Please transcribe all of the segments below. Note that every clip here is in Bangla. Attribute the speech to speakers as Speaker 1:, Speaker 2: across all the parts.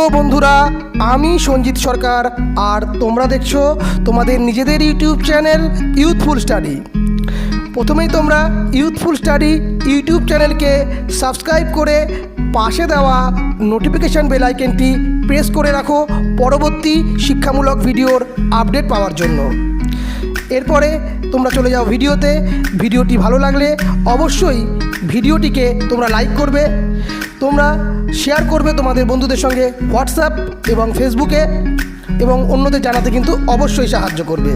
Speaker 1: হ্যালো বন্ধুরা, আমি সঞ্জিত সরকার আর তোমরা দেখছো তোমাদের নিজেদের ইউটিউব চ্যানেল ইউথফুল স্টাডি। প্রথমেই তোমরা ইউথফুল স্টাডি ইউটিউব চ্যানেলকে সাবস্ক্রাইব করে পাশে দেওয়া নোটিফিকেশান বেল আইকনটি প্রেস করে রাখো পরবর্তী শিক্ষামূলক ভিডিওর আপডেট পাওয়ার জন্য। এরপরে তোমরা চলে যাও ভিডিওতে। ভিডিওটি ভালো লাগলে অবশ্যই ভিডিওটিকে তোমরা লাইক করবে, তোমরা শেয়ার করবে তোমাদের বন্ধুদের সঙ্গে হোয়াটসঅ্যাপ এবং ফেসবুকে, এবং অন্যদের জানাতে কিন্তু অবশ্যই সাহায্য করবে।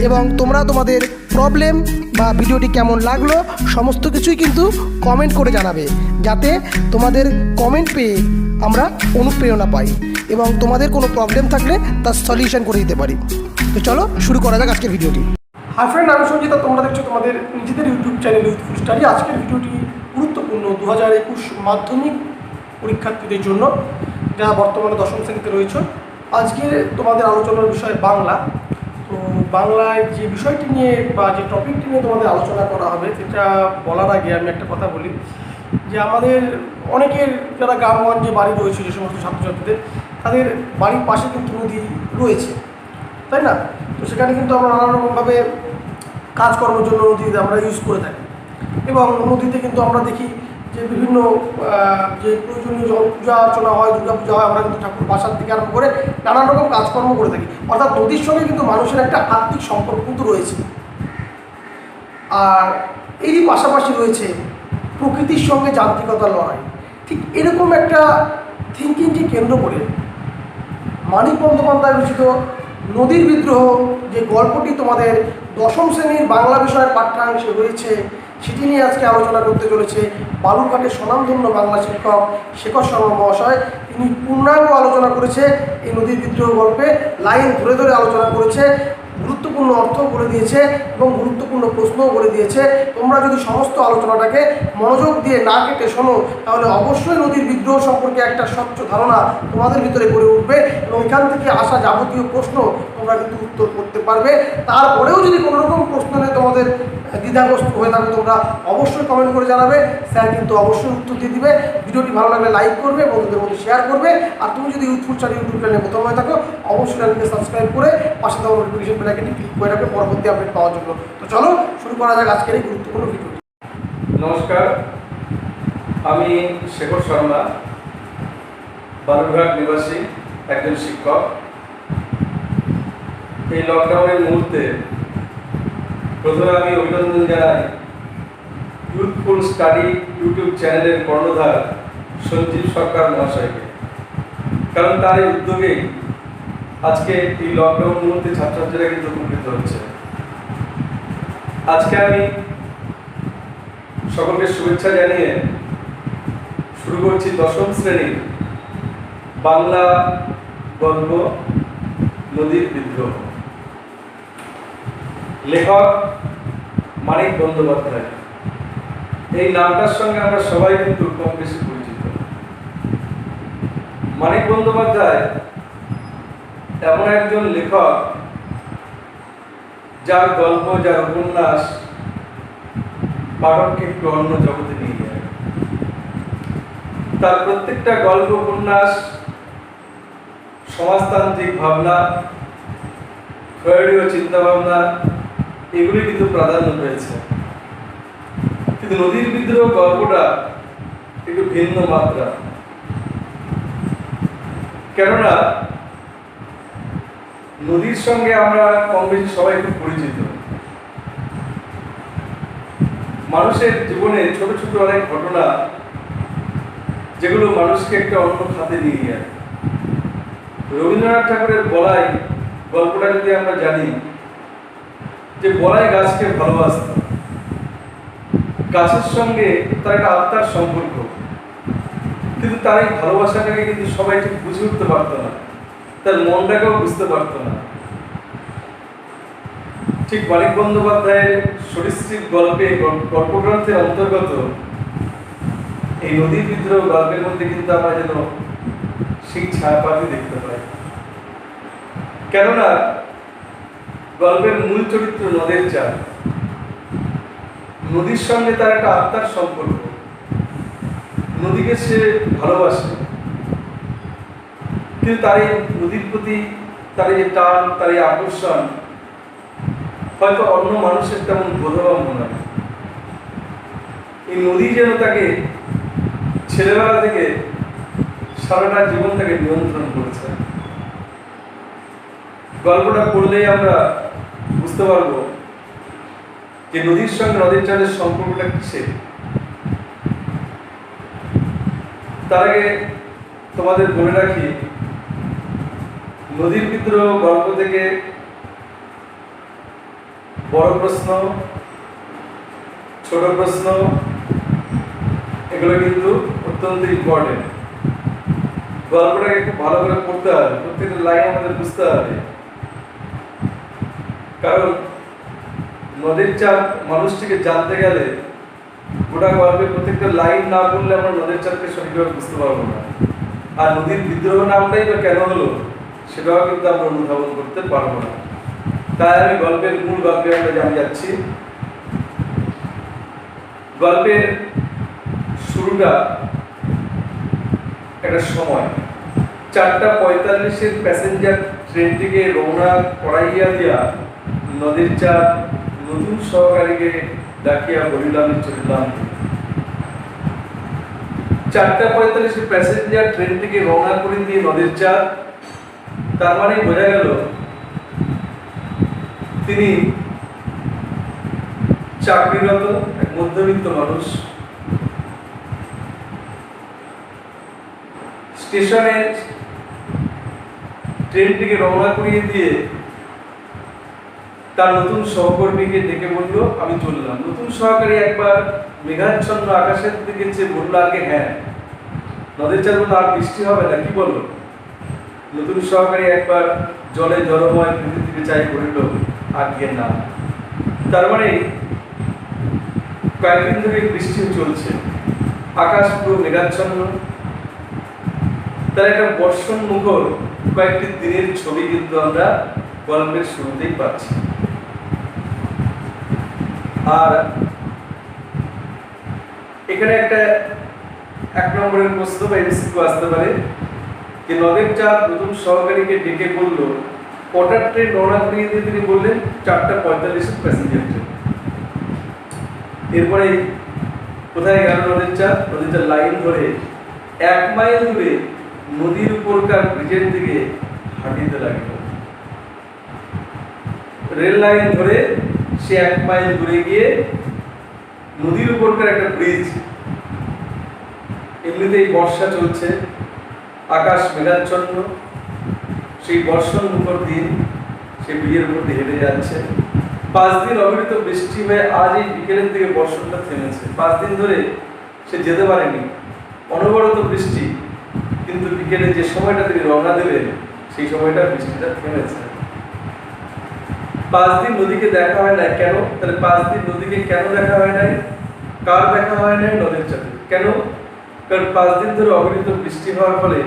Speaker 1: এবং তোমরা তোমাদের প্রবলেম বা ভিডিওটি কেমন লাগলো সমস্ত কিছুই কিন্তু কমেন্ট করে জানাবে, যাতে তোমাদের কমেন্ট পেয়ে আমরা অনুপ্রেরণা পাই এবং তোমাদের কোনো প্রবলেম থাকলে তার সলিউশন করে দিতে পারি। তো চলো শুরু করা যাক আজকের ভিডিওটি। হাই ফ্রেন্ড, আমি সঞ্জিত, তোমরা দেখছো তোমাদের নিজেদের ইউটিউব চ্যানেল ইউথফুল স্টাডি। আজকের ভিডিওটি গুরুত্বপূর্ণ 2021 মাধ্যমিক পরীক্ষার্থীদের জন্য, যারা বর্তমানে দশম শ্রেণীতে রয়েছে। আজকে তোমাদের আলোচনার বিষয় বাংলা। তো বাংলায় যে বিষয়টি নিয়ে বা যে টপিকটি নিয়ে তোমাদের আলোচনা করা হবে, সেটা বলার আগে আমি একটা কথা বলি যে আমাদের অনেকের যারা গ্রামগঞ্জে বাড়ি রয়েছে, যে সমস্ত ছাত্রছাত্রীদের, তাদের বাড়ির পাশে কিন্তু নদী রয়েছে, তাই না? তো সেখানে কিন্তু আমরা নানান রকমভাবে কাজকর্মের জন্য নদীতে আমরা ইউজ করে থাকি, এবং নদীতে কিন্তু আমরা দেখি যে বিভিন্ন যে প্রয়োজনীয় পূজা অর্চনা হয়, দুর্গা পূজা হয়, আমরা কিন্তু ঠাকুর বাসার থেকে আরম্ভ করে নানান রকম কাজকর্ম করে থাকি। অর্থাৎ নদীর সঙ্গে কিন্তু মানুষের একটা আর্থিক সম্পর্ক কিন্তু রয়েছে। আর এরই পাশাপাশি রয়েছে প্রকৃতির সঙ্গে যান্ত্রিকতার লড়াই। ঠিক এরকম একটা থিঙ্কিংকে কেন্দ্র করে মানিক বন্দ্যোপাধ্যায় রচিত নদীর বিদ্রোহ যে গল্পটি তোমাদের দশম শ্রেণীর বাংলা বিষয়ের পাঠ্যাংশে রয়েছে, সেটি নিয়ে আজকে আলোচনা করতে চলেছে বালুরঘাটের স্বনামধন্য বাংলা শিক্ষক শেখর শর্মা মহাশয়। তিনি পূর্ণাঙ্গ আলোচনা করেছে এই নদীর বিদ্রোহ গল্পে, লাইন ধরে ধরে আলোচনা করেছে, গুরুত্বপূর্ণ অর্থ বলে দিয়েছে এবং গুরুত্বপূর্ণ প্রশ্নও বলে দিয়েছে। তোমরা যদি সমস্ত আলোচনাটাকে মনোযোগ দিয়ে না কেটে শোনো, তাহলে অবশ্যই নদীর বিদ্রোহ সম্পর্কে একটা স্বচ্ছ ধারণা তোমাদের ভিতরে গড়ে উঠবে এবং এখান থেকে আসা যাবতীয় প্রশ্ন তোমরা কিন্তু উত্তর করতে পারবে। তারপরেও যদি কোনো রকম প্রশ্ন নিয়ে তোমাদের দ্বিধাগ্রস্ত হয়ে থাকো, তোমরা অবশ্যই কমেন্ট করে জানাবে, স্যার কিন্তু অবশ্যই উত্তর দিয়ে দিবে। ভিডিওটি ভালো লাগলে লাইক করবে, বন্ধুদের মধ্যে শেয়ার করবে। আর তুমি যদি ইউথফুল স্টাডি ইউটিউব চ্যানেলে প্রথম হয়ে থাকো, অবশ্যই চ্যানেলকে সাবস্ক্রাইব করে পাশে দেওয়া নোটিফিকেশন বেল আইকনটি ক্লিক করে রাখবে পরবর্তী আপডেট পাওয়ার জন্য। তো চলো শুরু করা যাক আজকের এই গুরুত্বপূর্ণ ভিডিওটি।
Speaker 2: নমস্কার, আমি শেখর শর্মা, বালুরঘাট নিবাসী একজন শিক্ষক। এই লকডাউনের মুহূর্তে প্রথমে আমি অভিনন্দন জানাই ইউথফুল স্টাডি ইউটিউব চ্যানেলের কর্ণধার সঞ্জীব সরকার মহাশয়কে, কারণ তার এই উদ্যোগেই আজকে এই লকডাউন মুহূর্তে ছাত্রছাত্রীরা কিন্তু উপকৃত হচ্ছে। আজকে আমি সকলকে শুভেচ্ছা জানিয়ে শুরু করছি দশম শ্রেণীর বাংলা গল্প নদীর বিদ্রোহ। লেখক মানিক বন্দ্যোপাধ্যায়। এই নামটার সঙ্গে আমরা সবাই কিন্তু কম বেশি পরিচিত। মানিক বন্দ্যোপাধ্যায় এমন একজন লেখক যার গল্প, যার উপন্যাস পাঠককে একটু অন্য জগতে নিয়ে যায়। তার প্রত্যেকটা গল্প, উপন্যাস সমাজতান্ত্রিক ভাবনা, ফ্রয়েডীয় চিন্তা ভাবনা, এগুলি কিন্তু প্রাধান্য পেয়েছে। কিন্তু নদীর বিদ্রোহ গল্পটা একটু ভিন্ন মাত্রা। কেননা নদীর সঙ্গে আমরা কম বেশি সবাই খুব পরিচিত। মানুষের জীবনে ছোট ছোট অনেক ঘটনা, যেগুলো মানুষকে একটা অন্য খাতে নিয়ে যায়। রবীন্দ্রনাথ ঠাকুরের বলাই গল্পটা যদি আমরা জানি, যে বলাই গাছকে ভালোবাসত, গাছের সঙ্গে তার একটা আত্মার সম্পর্ক, কিন্তু তার এই ভালোবাসাটাকে কিন্তু সবাই ঠিক বুঝে উঠতে পারত না, তার মনটাকেও বুঝতে পারত না। ঠিক মানিক বন্দ্যোপাধ্যায়ের সরীসৃপ গল্পে, গল্পগ্রন্থের অন্তর্গত এই নদীর বিদ্রোহ গল্পের মধ্যে কিন্তু আমরা যেন সেই ছায়াপাতি দেখতে পাই। কেননা গল্পের মূল চরিত্র নদের চাঁদ। নদীর সঙ্গে তার একটা আত্মার সম্পর্ক, নদীকে সে ভালোবাসে। কিন্তু তার এই নদীর প্রতি তার এই টান, তার এই আকর্ষণ হয়তো অন্য মানুষের তেমন বোধগম্য নয়। এই নদী যেন তাকে ছেলেবেলা থেকে সারাটা জীবন তাকে নিয়ন্ত্রণ করেছে। গল্পটা পড়লেই আমরা বুঝতে পারবো যে নদীর সঙ্গে নদীর চাঁদের সম্পর্কটা কিসের। তার আগে তোমাদের বলে রাখি, নদীর বিদ্রোহ গল্প থেকে বড় প্রশ্ন, ছোট প্রশ্ন, এগুলো কিন্তু অত্যন্ত ইম্পর্টেন্ট। গল্পটাকে খুব ভালো করে পড়তে হবে, প্রত্যেকটা লাইন আমাদের বুঝতে হবে। কারণ নদীর চাঁদ মানুষটিকে জানতে গেলে গোটা গল্পের প্রত্যেকটা লাইন না পড়লে আমরা নদীর চাঁদকে সঠিকভাবে বুঝতে পারবো না। আর নদীর বিদ্রোহ নামটাই বা কেন হলো সেটাও কিন্তু আমরা অনুধাবন করতে পারবো না। তাই আমি গল্পের মূল গল্পে আমরা যাচ্ছি। গল্পের শুরুটা একটা সময় 4:45 প্যাসেঞ্জার ট্রেনটিকে রওনা করাইয়া দিয়া নদীর চাঁদ নতুন সহকারীকে ডাকিয়া বলিলাম চলিলাম। 4:45 প্যাসেঞ্জার ট্রেনটিকে রওনা করে দিয়ে নদীর চাঁদ, তার মানে বোঝা গেল তিনি চাকরিরত এক মধ্যবিত্ত মানুষ। স্টেশনে ট্রেনটিকে রওনা করিয়ে দিয়ে তার নতুন সহকর্মীকে ডেকে বলল আমি চললাম। নতুন সহকারী একবার মেঘাচ্ছন্ন আকাশের দিকে চেয়ে বলল আগে হ্যাঁ। নদীর চাঁদ বলল আর বৃষ্টি হবে না, কি বলো? নতুন সহকারী একবার জলে জলময় পৃথিবীর দিকে চাই বলল আগে না। তার মানে কয়েকদিন ধরে বৃষ্টি চলছে, আকাশ পুরো মেঘাচ্ছন্ন। তার একটা বর্ষণ মুখর কয়েকটি দিনের ছবি কিন্তু আমরা গল্পের শুরুতেই পাচ্ছি। আর এখানে একটা 1 নম্বরের প্রশ্ন বা এমসিকিউ আসতে পারে যে নদীর চাঁদ নতুন সহকারীকে ডেকে বলল কটার ট্রেন রওনা করিয়ে দিয়ে তিনি বললেন 4:45 প্যাসেঞ্জার ট্রেন। এরপরে কোথায় গেল নদীর চাঁদ? নদীর চাঁদ লাইন ধরে 1 মাইল দূরে নদীর উপরকার ব্রিজের দিকে হাঁটিতে লাগলো। রেল লাইন ধরে সে 1 মাইল দূরে গিয়ে নদীর উপরকার একটা ব্রিজ, এমনিতেই বর্ষা চলছে, আকাশ মেঘাচ্ছন্ন, সেই বর্ষণ মুখর দিন সে ব্রিজের উপর দিয়ে হেঁটে যাচ্ছে। 5 দিন অবিরত বৃষ্টি হয়ে আজ এই বিকেলের দিকে বর্ষণটা থেমেছে। 5 দিন ধরে সে যেতে পারেনি, অনবরত বৃষ্টি, কিন্তু বিকেলে যে সময়টা তিনি রওনা দেবেন সেই সময়টা বৃষ্টিটা থেমেছে। 5 দিন নদীকে দেখা হয় না কেন? তাহলে 5 দিন নদীকে কেন দেখা হয় নাই? কার দেখা হয় নাই? নদীর চাঁদের। কেন? কারণ 5 দিন ধরে অবিরত বৃষ্টি হওয়ার ফলে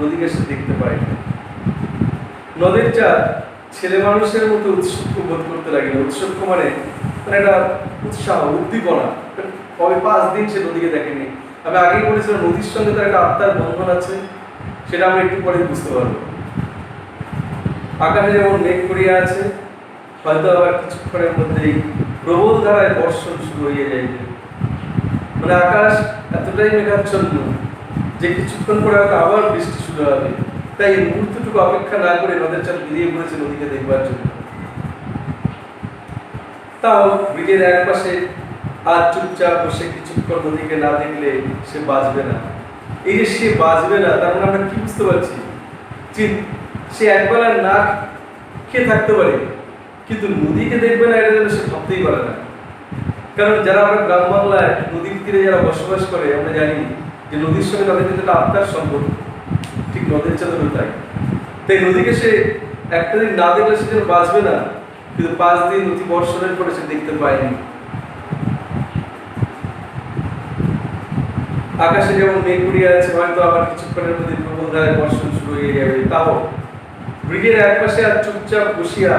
Speaker 2: নদীকে সে দেখতে পায়নি। নদীর চাঁদ ছেলে মানুষের মতো উৎসুক বোধ করতে লাগলো। উৎসুক মানে একটা উৎসাহ, উদ্দীপনা। কবে 5 দিন সে নদীকে দেখেনি। আমি আগেই বলেছিলাম নদীর সঙ্গে তার একটা আত্মার বন্ধন আছে, সেটা আমরা একটু পরে বুঝতে পারবো। আকাশে যেমন মেঘ করিয়া আছে, হয়তো আবার কিছুক্ষণের মধ্যেই প্রবল ধারায় বর্ষণ শুরু হয়ে যাইবে। মানে আকাশ এতটাই মেঘাচ্ছন্ন যে কিছুক্ষণ পরে হয়তো আবার বৃষ্টি শুরু হবে। তাই এই মুহূর্তটুকু অপেক্ষা না করে নদের চাঁদ বেরিয়ে পড়েছে নদীকে দেখবার জন্য। তাও ব্রিজের এক পাশে আজ চুপচাপ বসে কিছুক্ষণ নদীকে না দেখলে সে বাঁচবে না। এই যে সে বাঁচবে না, তার মানে আমরা কি বুঝতে পারছি? সে একবেলা না খেয়ে থাকতে পারে, কিন্তু নদীকে দেখবে না এটা যেন সে ভাবতেই পারে না। কারণ যারা আমরা গ্রাম বাংলায় নদীর তীরে যারা বসবাস করে আমরা জানি যে নদীর সঙ্গে তাদের কিন্তু একটা আত্মার সম্পর্ক, ঠিক নদীর চাঁদেরও তাই। তাই নদীকে সে একটা দিন না দেখলে সে যেন বাঁচবে না, কিন্তু 5 দিন অতি বর্ষণের পরে সে দেখতে পায়নি। আকাশে যেমন মেঘ উড়িয়ে আছে, হয়তো আবার কিছুক্ষণের মধ্যে প্রবল ধারায় বর্ষণ শুরু হয়ে যাবে। তাও ব্রিজের এক পাশে আর চুপচাপ বসিয়া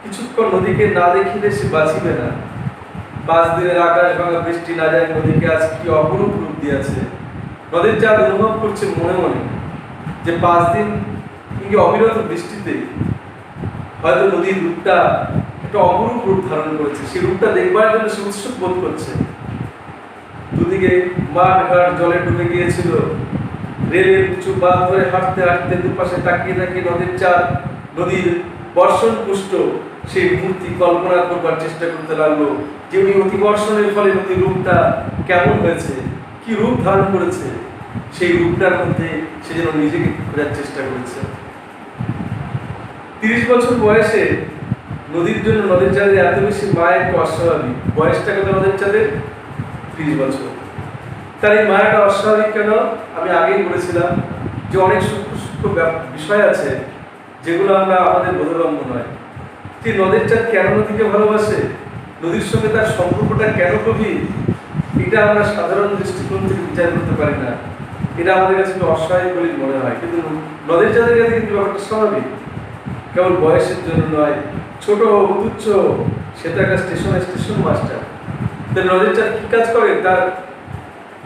Speaker 2: কিছুক্ষণ নদীকে না দেখিলে সে বাঁচিবে না। 5 দিনের আকাশ ভাঙা বৃষ্টি না যায় নদীকে আজ কি অপরূপ রূপ দিয়েছে। নদীর চাঁদ অনুভব করছে মনে মনে যে 5 দিন এই অবিরত বৃষ্টিতে হয়তো নদীর রূপটা একটা অপরূপ রূপ ধারণ করেছে। সেই রূপটা দেখবার জন্য সে উৎসুক বোধ করছে। দুদিকে মাঠ ঘাট জলে ডুবে গিয়েছিল। রেলের উঁচু বাঁধ ধরে হাঁটতে হাঁটতে দুপাশে তাকিয়ে তাকিয়ে নদীর চাঁদ, নদীর বর্ষণ পুষ্ট সেই মূর্তি কল্পনা করবার চেষ্টা করতে লাগলো যে উনি অতিবর্ষণের ফলে নদীর রূপটা কেমন হয়েছে, কি রূপ ধারণ করেছে। সেই রূপটার মধ্যে সে যেন নিজেকে খোঁজার চেষ্টা করেছে। 30 বছর বয়সে নদীর জন্য নদীর চাঁদের এত বেশি মায়া একটু অস্বাভাবিক। বয়সটা কত নদীর চাঁদের? 30 বছর। তার এই মায়াটা অস্বাভাবিক কেন? আমি আগেই বলেছিলাম যে অনেক সূক্ষ্ম সূক্ষ্ম বিষয় আছে যেগুলো আমরা আমাদের বোধগম্য নয়। যে নদীর চাঁদ কেন নদীকে ভালোবাসে, নদীর সঙ্গে তার সম্পর্কটা কেন গভীর, এটা আমরা সাধারণ দৃষ্টিকোণ থেকে বিচার করতে পারি না। এটা আমাদের কাছে একটু অস্বাভাবিক বলে মনে হয়, কিন্তু নদীর চাঁদের কাছে কিন্তু ব্যাপারটা স্বাভাবিক। কেবল বয়সের জন্য নয়, ছোট হোক তুচ্ছ হোক, সে তো একটা স্টেশন মাস্টার। তো নদীর চাঁদ কি কাজ করে? তার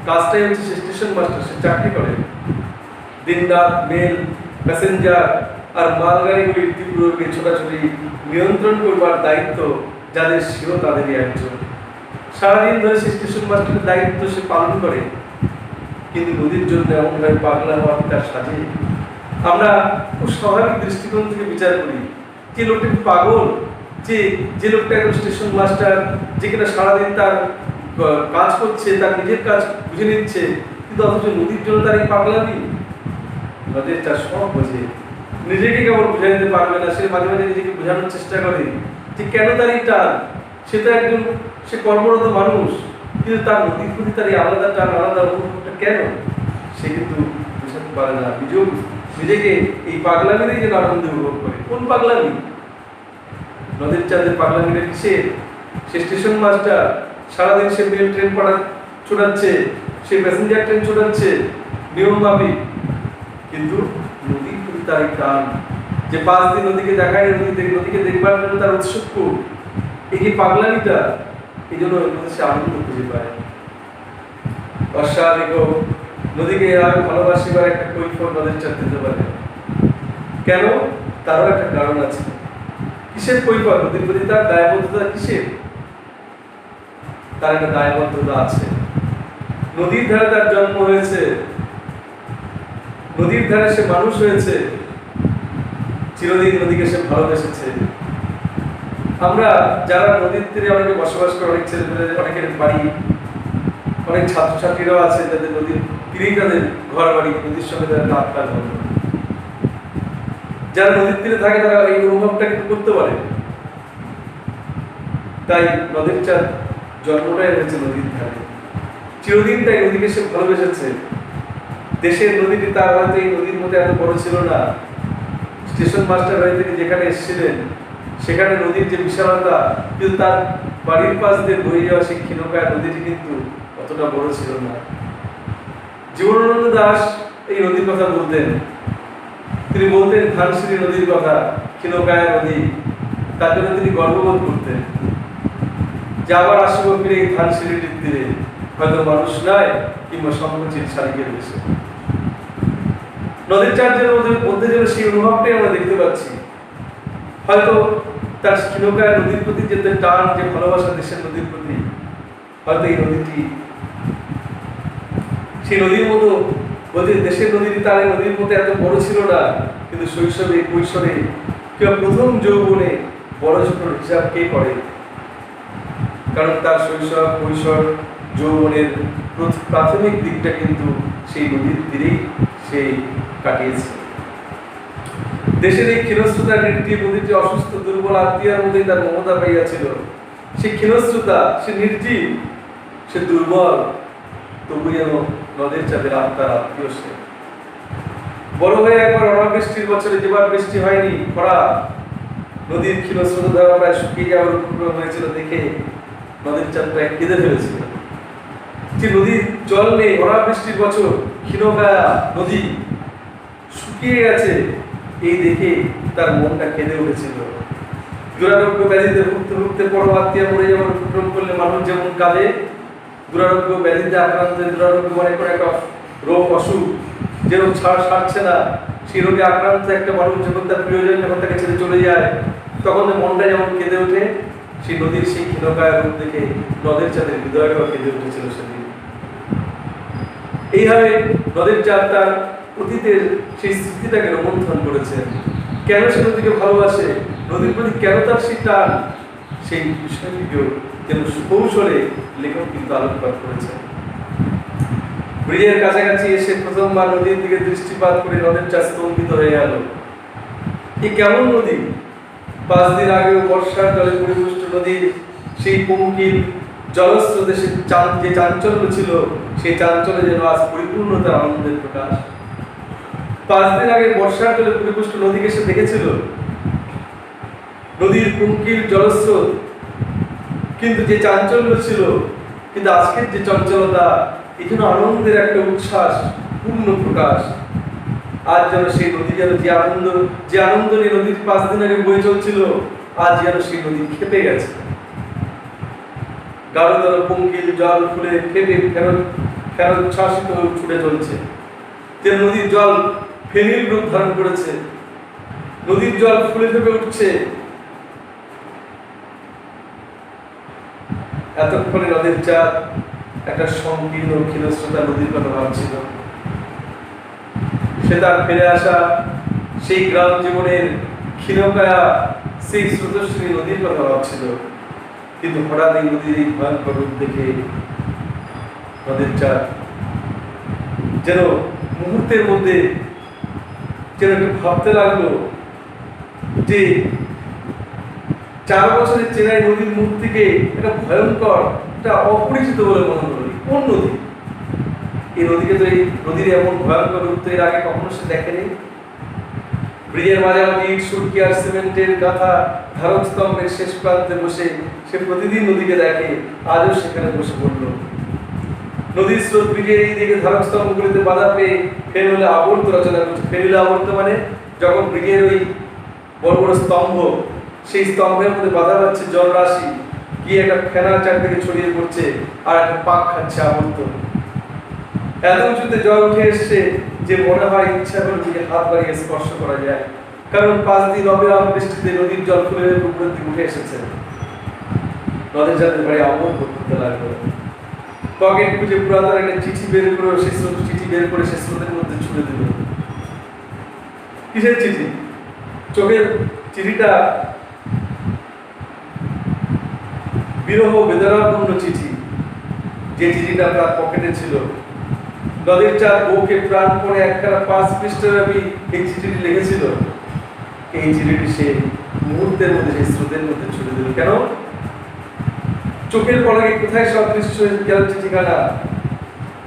Speaker 2: কাজটাই হচ্ছে সে স্টেশন মাস্টার, সে চাকরি করে। দিন রাত মেল, প্যাসেঞ্জার আর মালগাড়িগুলির তীব্রকে ছোটাছুটি নিয়ন্ত্রণ করবার দায়িত্ব যাদের ছিল তাদেরই একজন। সারাদিন ধরে সে স্টেশন মাস্টারের দায়িত্ব সে পালন করে, কিন্তু নদীর জন্য এমনভাবে পাগলা হওয়া তার সাজে। আমরা খুব স্বাভাবিক দৃষ্টিকোণ থেকে বিচার করি যে লোকটা কি পাগল, যে লোকটা একজন স্টেশন মাস্টার, যে কিনা সারাদিন তার কাজ করছে, তার নিজের কাজ বুঝে নিচ্ছে, কিন্তু অথচ নদীর জন্য তার এই পাগলামি। নদীর চাষ সব বোঝে, নিজেকে কেবল বুঝে নিতে পারবে না, সে মাঝে মাঝে নিজেকে বোঝানোর চেষ্টা করে যে কেন তার এই টান। সে তো একজন, সে কর্মরত মানুষ, কিন্তু তার নদীর প্রতি তার এই আলাদা টান, আলাদা অনুভবটা কেন সে কিন্তু বুঝাতে পারে না। নিজেকে এই পাগলামিরই যেন আনন্দ উপভোগ করে। কোন পাগলামি? নদীর চাঁদের পাগলামিটা কিসের? সে স্টেশন মাস্টার, সারাদিন সে মেল ট্রেন ছোটাচ্ছে, সে প্যাসেঞ্জার ট্রেন ছোটাচ্ছে নিয়ম মাফিক, কিন্তু নদীর প্রতি তার এই টান, যে 5 দিন নদীকে দেখায়, নদীকে দেখবার জন্য তার উৎসুক, এই যে পাগলামিটা, এই জন্য সে আনন্দ খুঁজে পায়। অস্বাভাবিক নদীকে এভাবে ভালোবাসিবার একটা কৈফিয়ত নদীর চাঁদ দিতে পারে। কেন? তারও একটা কারণ আছে। কিসের কৈফিয়ত? নদীর প্রতি তার দায়বদ্ধতা কিসের? তার একটা দায়বদ্ধতা আছে। নদীর ধারে তার জন্ম হয়েছে, নদীর ধারে সে মানুষ হয়েছে, চিরদিন নদীকে সে ভালোবেসেছে। আমরা যারা নদীর তীরে অনেকে বসবাস করে, অনেক ছেলেমেয়েদের, অনেকের বাড়ি, অনেক ছাত্রছাত্রীরাও আছে যাদের নদীর তীরেই তাদের ঘর বাড়ি, নদীর সঙ্গে তাদের লাভটা ধর্ম। যারা নদীর তীরে থাকে তারা এই অনুভবটা কিন্তু করতে পারে। তাই নদীর চাঁদ জন্মটাই হয়েছে নদীর ধারে, চিরদিন তাই নদীকে সে ভালোবেসেছে। দেশের নদীটি তার হয়তো এই নদীর মধ্যে এত বড় ছিল না। স্টেশন মাস্টার হয়ে তিনি যেখানে এসেছিলেন সেখানে নদীর যে বিশালতা, কিন্তু তার বাড়ির পাশ দিয়ে বয়ে যাওয়া সেই ক্ষীণকায় নদীটি কিন্তু অতটা বড় ছিল না। জীবনানন্দ দাশ এই নদীর কথা বলতেন। তিনি বলতেন ধানসিঁড়ি নদীর কথা, ক্ষীণকায় নদী। তার জন্য তিনি গর্ববোধ করতেন যে আবার আসবো ফিরে এই ধানসিঁড়িটির তীরে, হয়তো মানুষ নয় কিংবা সংকোচিত শালিকের দেশে। নদীর চাঁদের মধ্যে যেন সেই অনুভবটাই আমরা দেখতে পাচ্ছি। হয়তো তার ক্ষীণকায় নদীর প্রতি যে টান, যে ভালোবাসা দেশের নদীর প্রতি, হয়তো এই নদীটি সেই নদীর মতো বলতে, দেশের নদীটি তার এই নদীর মতো এত বড় ছিল না, কিন্তু শৈশবে, কৈশোরে কিংবা প্রথম যৌবনে বড় ছোটর হিসাব কে করে? কারণ তার শৈশব, কৈশোর, যৌবনের প্রাথমিক দিকটা কিন্তু সেই নদীর তীরেই সেই কাটিয়েছে। দেশের এই ক্ষীণস্রোতা নির্জীব নদীটি অসুস্থ দুর্বল আত্মীয়ার মধ্যেই তার মমতা পাইয়াছিল। সে ক্ষীণস্রোতা, সে নির্জীব, সে দুর্বল, তবু যেন নদীর চাঁদের আত্মার আত্মীয় সে। বড় হয়ে একবার অনাবৃষ্টির বছরে, যেবার বৃষ্টি হয়নি, খরা, নদীর ক্ষীণস্রোত ধারা প্রায় শুকিয়ে যাওয়ার উপক্রম হয়েছিল দেখে নদীর চাঁদ প্রায় কেঁদে ফেলেছিল। যে নদীর জল নেই, অনাবৃষ্টির বছর, ক্ষীণকায়া নদী শুকিয়ে গেছে, এই দেখে তার মনটা কেঁদে উঠেছিল। দুরারোগ্য ব্যাধিতে ভুগতে ভুগতে পরম আত্মীয় মরে যাওয়ার উপক্রম করলে মানুষ যেমন কাঁদে, দুরারোগ্য ব্যাধিতে আক্রান্ত, দুরারোগ্য মানে কোনো একটা রোগ, অসুখ, যে রোগ সারছে না, সেই রোগে আক্রান্ত একটা মানুষ যখন তার প্রিয়জন যখন তাকে ছেড়ে চলে যায়, তখন তার মনটা যেমন কেঁদে ওঠে, সেই নদীর সেই ক্ষীণকায় রূপ দেখে নদের চাঁদের হৃদয়টাও কেঁদে উঠেছিল সেদিন। এইভাবে নদের চাঁদ তার অতীতের সেই স্মৃতিটাকে রোমন্থন করেছে। কেন সে নদীকে ভালোবাসে, নদীর প্রতি কেন তার সেই টান, সেই বিষয়টিকেও যেন সুকৌশলে লেখক কিন্তু আলোকপাত করেছেন। ব্রিজের কাছাকাছি এসে প্রথমবার নদীর দিকে দৃষ্টিপাত করে নদের চাঁদ স্তম্ভিত হয়ে গেল। এ কেমন নদী! 5 দিন আগেও বর্ষার জলে পরিপুষ্ট নদীর সেই পঙ্কিল জলস্রোতে যে চাঞ্চল্য ছিল, সেই চাঞ্চল্যে যেন আজ পরিপূর্ণতার আনন্দের প্রকাশ। 5 দিন আগে বর্ষার জলে পরিপুষ্ট নদীকে সে দেখেছিল, নদীর পঙ্কিল জলস্রোত, কিন্তু যে চাঞ্চল্য ছিল, কিন্তু আজকের যে চঞ্চলতা, এখানে আনন্দের একটা উচ্ছ্বাস পূর্ণ প্রকাশ। আজ যেন সেই নদী যেন যে আনন্দ নিয়ে নদীর 5 দিন আগে বয়ে চলছিল, আজ যেন সেই নদী খেপে গেছে। গাঢ়তর পঙ্কিল জল ফুলে খেপে ফেরত উচ্ছ্বাসিত হয়ে ছুটে চলছে। যে নদীর জল ফেনীর রূপ ধারণ করেছে, নদীর জল ফুলে ফেপে উঠছে। এতক্ষণে নদীর চাঁদ একটা সংকীর্ণ ক্ষীণস্রোতা নদীর কথা ভাবছিল। সে তার ফিরে আসা সেই গ্রাম জীবনের ক্ষীণকায়া সেই স্রোতস্বিনী নদীর কথা ভাবছিল। কিন্তু হঠাৎ এই নদীর এই ভয়ঙ্কর রূপ দেখে নদীর চাঁদ যেন মুহূর্তের মধ্যে যেন একটু ভাবতে লাগলো যে 4 বছরের চেনাই নদীর মুখ থেকে একটা ভয়ঙ্কর, একটা অপরিচিত বলে মনে হলো। কোন নদী? এই নদীকে তো, এই নদীর এমন ভয়ঙ্কর রূপ তো এর আগে কখনো সে দেখেনি। ব্রিজের মাঝামাঝি ইট সুরকি আর সিমেন্টের গাঁথা ধারক স্তম্ভের শেষ প্রান্তে বসে সে প্রতিদিন নদীকে দেখে, আজও সেখানে বসে পড়ল। নদীর স্রোত ব্রিজের এই দিকে ধারক স্তম্ভগুলিতে বাধা পেয়ে ফেনুলে আবর্ত রচনা করছে। ফেনুলে আবর্ত মানে যখন ব্রিজের ওই বড় বড় স্তম্ভ, সেই স্তম্ভের মধ্যে বাধা পাচ্ছে জলরাশি, গিয়ে একটা ফেনার চারদিকে ছড়িয়ে পড়ছে আর একটা পাক খাচ্ছে আবর্ত। এত উঁচুতে জল উঠে এসছে যে মনে হয় ইচ্ছা করে দিকে হাত বাড়িয়ে স্পর্শ করা যায়। কারণ 5 দিন অবিরাম বৃষ্টিতে নদীর জল ফুলে উপরের দিকে উঠে এসেছে। নদের চাঁদের বাড়ি আবর্ত করতে লাগলো। পকেট খুঁজে পুরাতন একটা চিঠি বের করে সে স্রোতের মধ্যে ছুড়ে দিল। কিসের চিঠি? চোখের চিঠিটা বিরহ বেদনাপূর্ণ চিঠি, যে চিঠিটা তার পকেটে ছিল। নদীর চাঁদ বউকে প্রাণপণে একখানা 5 পৃষ্ঠাব্যাপী এই চিঠিটি লিখেছিল। এই চিঠিটি সে মুহূর্তের মধ্যে সেই স্রোতের মধ্যে ছুড়ে দিল। কেন? চোখের পলকে কোথায় সদৃশ্য গেল চিঠিখানা।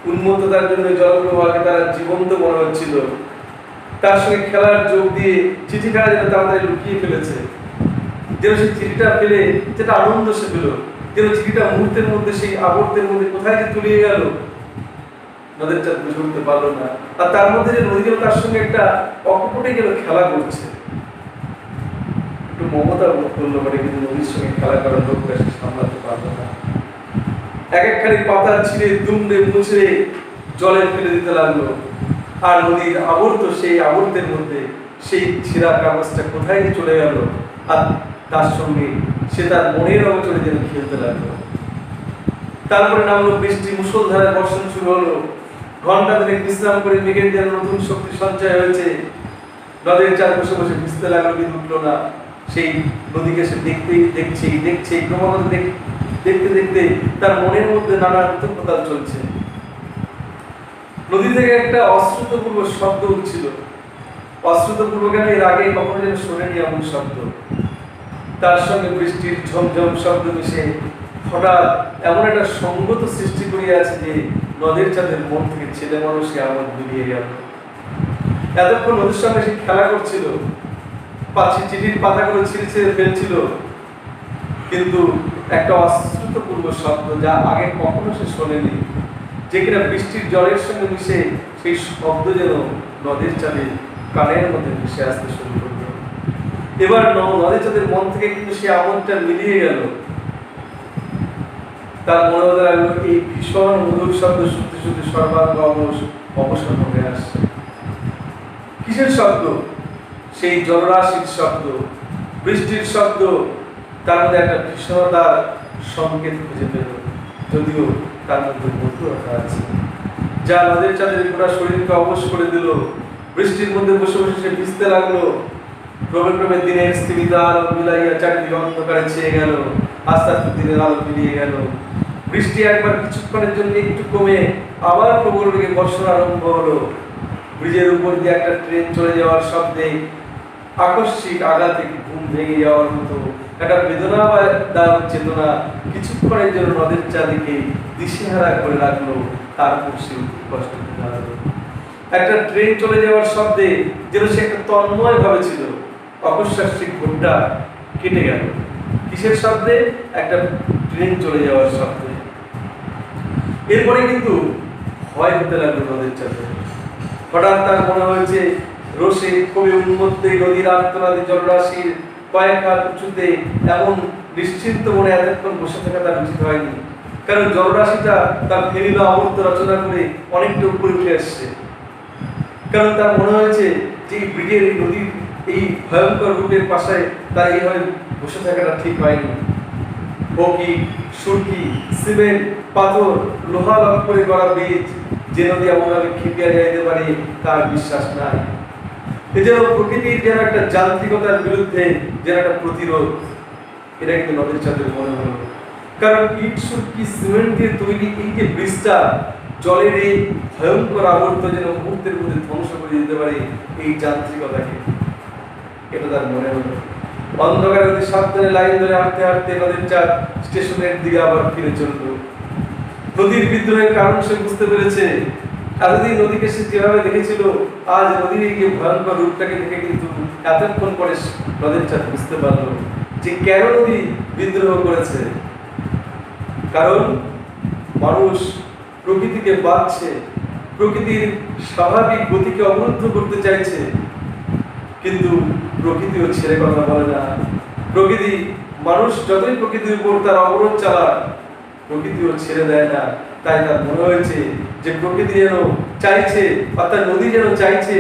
Speaker 2: উন্মত্ততার জন্য জলপ্রবাহকে তারা জীবন্ত মনে হচ্ছিল। তার সঙ্গে খেলার যোগ দিয়ে চিঠিখানা যেন তাড়াতাড়ি লুকিয়ে ফেলেছে। যেন সেই চিঠিটা পেলে যেটা আনন্দ সে পেল, যেন চিঠিটা মুহূর্তের মধ্যে সেই আবর্তের মধ্যে কোথায় যে তলিয়ে গেল, নদীর চাঁদ বুঝে উঠতে পারলো না। আর তার মধ্যে যে নদী যেন তার সঙ্গে একটা অকপটে যেন খেলা করছে। একটু মমতা বোধ করলো বলে, কিন্তু নদীর সঙ্গে খেলা করার লোকটা সে সামলাতে পারলো না। একখানি পাতা ছিঁড়ে দুমড়ে মুচড়ে জলে ফেলে দিতে লাগলো। আর নদীর আবর্ত, সেই আবর্তের মধ্যে সেই ছিঁড়া কাগজটা কোথায় চলে গেল, আর তার সঙ্গে সে তার মনের অবচরে যেন খেলতে লাগলো। তারপরে নামলো বৃষ্টি, মুষলধারে বর্ষণ শুরু হলো। ঘন্টা ধরে বিশ্রাম করে মেঘের যেন নতুন শক্তি সঞ্চয় হয়েছে। নদীর চার বসে বসে ভিজতে লাগলো, কিন্তু উঠলো না। সেই নদীকে সে দেখছে ক্রমাগত দেখতে দেখতে তার মনের মধ্যে নানা উত্তেজনা চলছে। নদী থেকে একটা অশ্রুতপূর্ব শব্দ উঠছিল। অশ্রুতপূর্ব কেন, এর আগে কখনো যেন শোনেনি এমন শব্দ। তার সঙ্গে বৃষ্টির ঝমঝম শব্দ মিশে হঠাৎ এমন একটা সঙ্গত সৃষ্টি করিয়াছে যে নদীর চাঁদের মন থেকে ছেলে মানুষকে আমোদ মিলিয়ে গেল। এতক্ষণ নদীর সঙ্গে সে খেলা করছিল, চিঠির পাতাগুলো ছিঁড়ে ছিঁড়ে ফেলছিল, কিন্তু একটা অশ্রুতপূর্ব শব্দ যা আগে কখনো সে শোনেনি, যে কিনা বৃষ্টির জলের সঙ্গে মিশে সেই শব্দ যেন নদীর চাঁদের কানের মধ্যে ভেসে আসতে শুরু করল। এবার নদীর চাঁদের মন থেকে কিন্তু সে আমোদটা মিলিয়ে গেল। তার মনে হতে লাগলো এই ভীষণ মধুর শব্দ শুনতে শুনতে সর্বাঙ্গ অবসর হয়ে আসছে। কি কিসের শব্দ? সেই জলরাশির শব্দ, বৃষ্টির শব্দ। তার মধ্যে একটা ভীষণতার সংকেত খুঁজে পেল, যদিও তার মধ্যে মধুরতা আছে, যা নদের চাঁদের গোটা শরীরকে অবশ করে দিল। বৃষ্টির মধ্যে বসে বসে সে ভিজতে লাগলো। ক্রমে ক্রমে দিনের স্থিমিতা আলো মিলাইয়া চারিদিকে অন্ধকারে ছেয়ে গেল। আস্তে আস্তে দিনের আলো মিলিয়ে গেল। বৃষ্টি একবার কিছুক্ষণের জন্য একটু কমে আবার প্রবল বেগে বর্ষণ আরম্ভ হলো। ব্রিজের উপর দিয়ে একটা ট্রেন চলে যাওয়ার শব্দে আকস্মিক আঘাতে ঘুম ভেঙে যাওয়ার মতো একটা বেদনা বা দারুণ চেতনা কিছুক্ষণের জন্য নদের চাঁদিকে দিশেহারা করে রাখলো। তারপর সে কষ্ট দাঁড়ালো। একটা ট্রেন চলে যাওয়ার শব্দে যেন সে একটা তন্ময় ভাবে ছিল। অকস্মাৎ ঘোরটা কেটে গেল। কিসের শব্দে? একটা ট্রেন চলে যাওয়ার শব্দে। এরপরে কিন্তু ভয় হতে লাগলো নদের চাঁদে। হঠাৎ তার মনে হয়েছে রোষে কবি উন্মত্তে নদীর আর্তনাদী জলরাশির কয়েক হাত উঁচুতে এমন নিশ্চিন্ত মনে এতক্ষণ বসে থাকা তার উচিত হয়নি। কারণ জলরাশিটা তার ফেরিল আবর্ত রচনা করে অনেকটা উপরে উঠে আসছে। কারণ তার মনে হয়েছে যে এই ব্রিজের এই নদীর এই ভয়ঙ্কর রূপের পাশে তার এইভাবে বসে থাকাটা ঠিক হয়নি। বকি, সুরকি, সিমেন্ট, পাথর, লোহা লক করে গড়া ব্রিজ, যে নদী এমনভাবে খেপিয়া যাইতে পারে তার বিশ্বাস নাই। এজন্য প্রকৃতির যেন একটা যান্ত্রিকতার বিরুদ্ধে যেন একটা প্রতিরোধ, এটা কিন্তু নদের চাঁদের মনে হলো। কারণ ইট, সুরকি, সিমেন্ট দিয়ে তৈরি এই যে ব্রিজটা জলের এই ভয়ঙ্কর আবর্ত যেন মুহূর্তের মধ্যে ধ্বংস করে দিতে পারে এই যান্ত্রিকতাকে, এটা তার মনে হলো। অন্ধকারে সাবধানে লাইন ধরে হাঁটতে হাঁটতে নদীর চাঁদ স্টেশনের দিকে আবার ফিরে চলল। নদীর বিদ্রোহের কারণ সে বুঝতে পেরেছে। এতদিন নদীকে সে যেভাবে দেখেছিল, আজ নদীর এই যে ভয়ঙ্কর রূপটাকে দেখে কিন্তু এতক্ষণ পরে নদীর চাঁদ বুঝতে পারলো যে কেন নদী বিদ্রোহ করেছে। কারণ মানুষ প্রকৃতিকে বাঁধছে, প্রকৃতির স্বাভাবিক গতিকে অবরুদ্ধ করতে চাইছে। কিন্তু প্রকৃতিও ছেড়ে কথা বলে না। প্রকৃতি, মানুষ যতই প্রকৃতির উপর তার অবরোধ চালায়, প্রকৃতিও ছেড়ে দেয় না। তাই তার মনে হয়েছে যে প্রকৃতি যেন চাইছে, অর্থাৎ নদী যেন চাইছে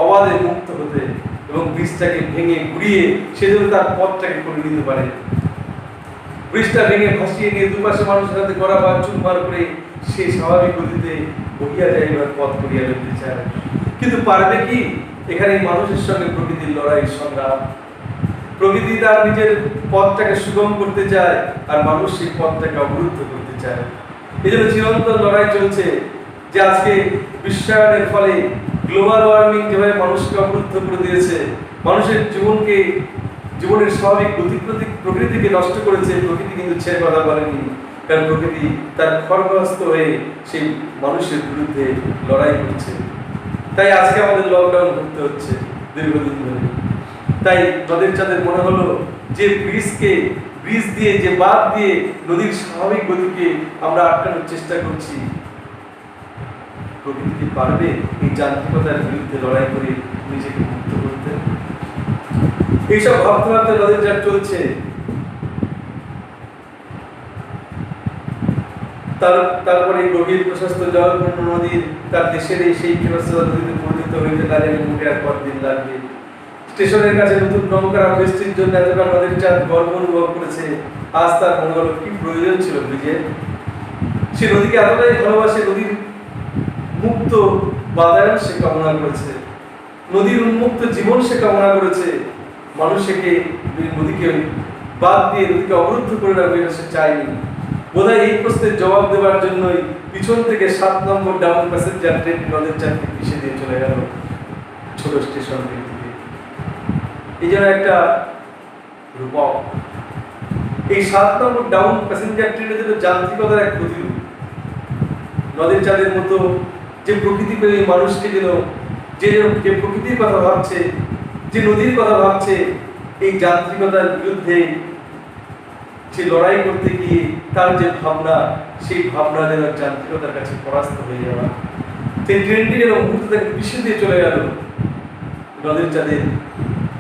Speaker 2: অবাধে মুক্ত হতে এবং ব্রিজটাকে ভেঙে ঘুরিয়ে সে যেন তার পথটাকে করে নিতে পারে। ব্রিজটা ভেঙে ভাসিয়ে নিয়ে দুপাশে মানুষের সাথে গড়া বা চুম্বার করে সে স্বাভাবিক গতিতে বহিয়া যাইবার পথ করিয়া লইতে চায়। কিন্তু পারবে কি? এখানে মানুষের সঙ্গে প্রকৃতির লড়াই, সংগ্রাম। প্রকৃতি তার নিজের পথটাকে সুগম করতে চায় আর মানুষ সেই পথটাকে অবরুদ্ধ করতে চায়। এই জন্য চিরন্তন লড়াই চলছে যে আজকে বিশ্বায়নের ফলে গ্লোবাল ওয়ার্মিং যেভাবে মানুষকে অবরুদ্ধ করে দিয়েছে, মানুষের জীবনের স্বাভাবিক গতি প্রকৃতিকে নষ্ট করেছে। প্রকৃতি কিন্তু ছেড়ে কথা বলেনি, কারণ প্রকৃতি তার খড়গহস্ত হয়ে সেই মানুষের বিরুদ্ধে লড়াই করছে। তাই আজকে আমাদের লকডাউন করতে হচ্ছে দীর্ঘদিন ধরে। তাই নদের চাঁদের মনে হলো যে ব্রিজ দিয়ে, যে বাঁধ দিয়ে নদীর স্বাভাবিক গতিকে আমরা আটকানোর চেষ্টা করছি, প্রকৃতি কি পারবে এই যান্ত্রিকতার বিরুদ্ধে লড়াই করে নিজেকে মুক্ত করতে? এইসব ভাবতে ভাবতে নদের চাঁদ চলছে। তারপরে গভীর প্রশস্ত জলপূর্ণ নদীর তার দেশের সেই ক্ষীরস্রোত নদীতে পরিণত হইতে তার মুখে আর পরদিন লাগবে। স্টেশনের কাছে নতুন নৌকা বৃষ্টির জন্য এতকাল নদীর চাঁদ গর্ব অনুভব করেছে। আজ তার মনে হলো কি প্রয়োজন ছিল ব্রিজের। সে নদীকে এতটাই ভালোবাসে, নদীর মুক্ত বাতায়ন সে কামনা করেছে, নদীর উন্মুক্ত জীবন সে কামনা করেছে। মানুষকে নদীকে বাদ দিয়ে নদীকে অবরুদ্ধ করে রাখবে সে চায়নি। বোধহয় এই প্রশ্নের জবাব দেওয়ার জন্যই পিছন থেকে 7 নম্বর ডাউন প্যাসেঞ্জার ট্রেন নদের চাঁদকে পিছিয়ে দিয়ে চলে গেল ছোট স্টেশন থেকে। এই যেন একটা রূপক। এই 7 নম্বর ডাউন প্যাসেঞ্জার ট্রেনের জন্য যান্ত্রিকতার এক প্রতিরূপ। নদের চাঁদের মতো যে প্রকৃতি প্রেমী মানুষকে যেন যে প্রকৃতির কথা ভাবছে, যে নদীর কথা ভাবছে, এই যান্ত্রিকতার বিরুদ্ধে সে লড়াই করতে গিয়ে তার যে ভাবনা, সেই ভাবনা যেন যান্ত্রিকতার কাছে পরাস্ত হয়ে যাওয়া। সেই ট্রেনটি যেন মুহূর্তে তাকে পিছিয়ে দিয়ে চলে গেল, নদের চাঁদের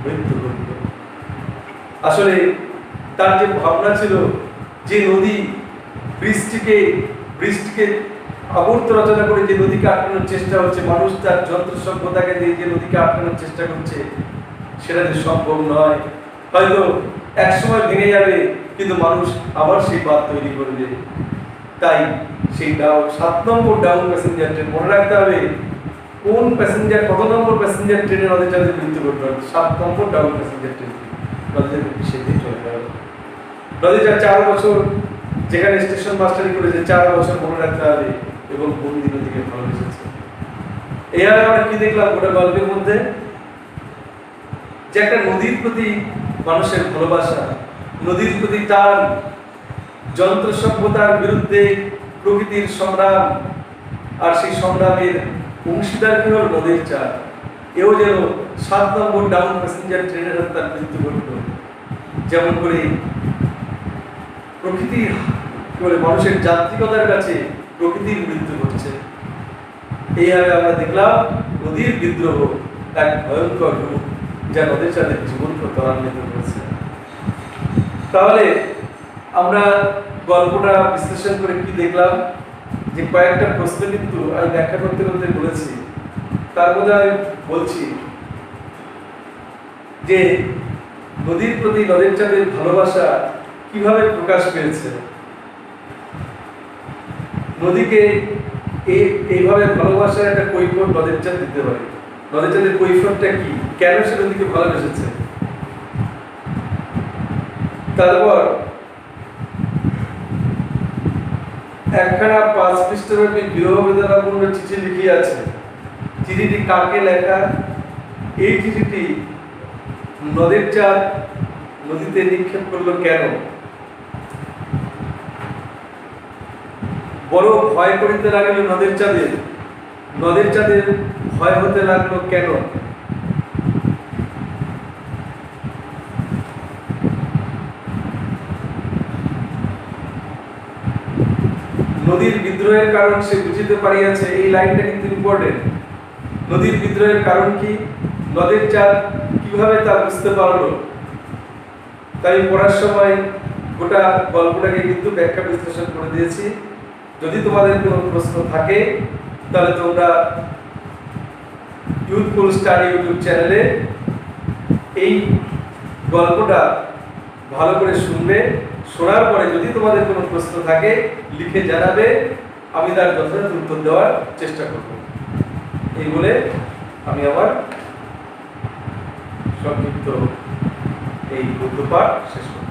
Speaker 2: মৃত্যু ঘটল। আসলে তার যে ভাবনা ছিল যে নদী ব্রিজটিকে আবর্ত রচনা করে যে নদীকে আটকানোর চেষ্টা হচ্ছে, মানুষ তার যন্ত্র সভ্যতাকে দিয়ে যে নদীকে আটকানোর চেষ্টা করছে, সেটা যে সম্ভব নয়। হয়তো এক সময় ভেঙে যাবে, কিন্তু মানুষ আবার সেই বাঁধ তৈরি করবে। তাই সেই 7 নম্বর ডাউন প্যাসেঞ্জার ট্রেন মনে রাখতে হবে, কোন প্যাসেঞ্জার, কত নম্বর প্যাসেঞ্জার ট্রেনে নদীর চাঁদে মৃত্যু করতে হবে। 7 নম্বর ডাউন প্যাসেঞ্জার ট্রেন নদীর সেদিন চলে যাবে। নদীর 4 বছর যেখানে স্টেশন মাস্টারি করেছে, 4 বছর মনে রাখতে হবে এবং কোন দিন নদীকে ভালোবেসেছে। এর আমরা কি দেখলাম গোটা গল্পের মধ্যে, যে একটা নদীর প্রতি মানুষের ভালোবাসা, নদীর প্রতি তার যন্ত্র সভ্যতার বিরুদ্ধে প্রকৃতির সংগ্রাম, আর সেই সংগ্রামের অংশীদার কি হল নদীর চাঁদ। এও যেন 7 নম্বর ডাউন প্যাসেঞ্জার ট্রেনের হাতে তার মৃত্যু ঘটল। যেমন করে প্রকৃতির মানুষের যান্ত্রিকতার কাছে প্রকৃতির মৃত্যু ঘটছে। এইভাবে আমরা দেখলাম নদীর বিদ্রোহ এক ভয়ঙ্কর রূপ, যা নদীর চাঁদের জীবনকে ত্বরান্বিত করেছে। তাহলে আমরা গল্পটা বিশ্লেষণ করে কি দেখলাম, যে কয়েকটা প্রশ্ন কিন্তু আমি ব্যাখ্যা করতে করতে বলেছি। তার মধ্যে আমি বলছি যে নদীর প্রতি নদীর চাঁদের ভালোবাসা কিভাবে প্রকাশ পেয়েছে। নদীকে এইভাবে ভালোবাসার একটা কৈফিয়ত নদীর চাঁদ দিতে পারে। নদীর চাঁদের কৈফিয়তটা কি, কেন সে নদীকে ভালোবেসেছে। তারপর একখানা 5 পৃষ্ঠাব্যাপী বিরহ বেদনাপূর্ণ চিঠি লিখিয়াছে। চিঠিটি কাকে লেখা, এই চিঠিটি নদীর চাঁদ নদীতে নিক্ষেপ করলো কেন, বড় ভয় করিতে লাগলো নদীর চাঁদের, নদীর চাঁদের ভয় হতে লাগলো কেন, নদীর বিদ্রোহের কারণ সে বুঝিতে পারিয়াছে। এই লাইনটা কিন্তু ইম্পর্টেন্ট। নদীর বিদ্রোহের কারণ কি, নদীর চাঁদ কিভাবে তা বুঝতে পারলো। তাই পড়ার সময় গোটা গল্পটাকে কিন্তু ব্যাখ্যা বিশ্লেষণ করে দিয়েছি। যদি তোমাদের কোনো প্রশ্ন থাকে তাহলে তোমরা ইউথফুল স্টাডি ইউটিউব চ্যানেলে এই গল্পটা ভালো করে শুনবে। শোনার পরে যদি তোমাদের কোনো প্রশ্ন থাকে লিখে জানাবে, আমি তার যথাযথ উত্তর দেওয়ার চেষ্টা করব। এই বলে আমি আমার সংক্ষিপ্ত এই গদ্য পাঠ শেষ করব।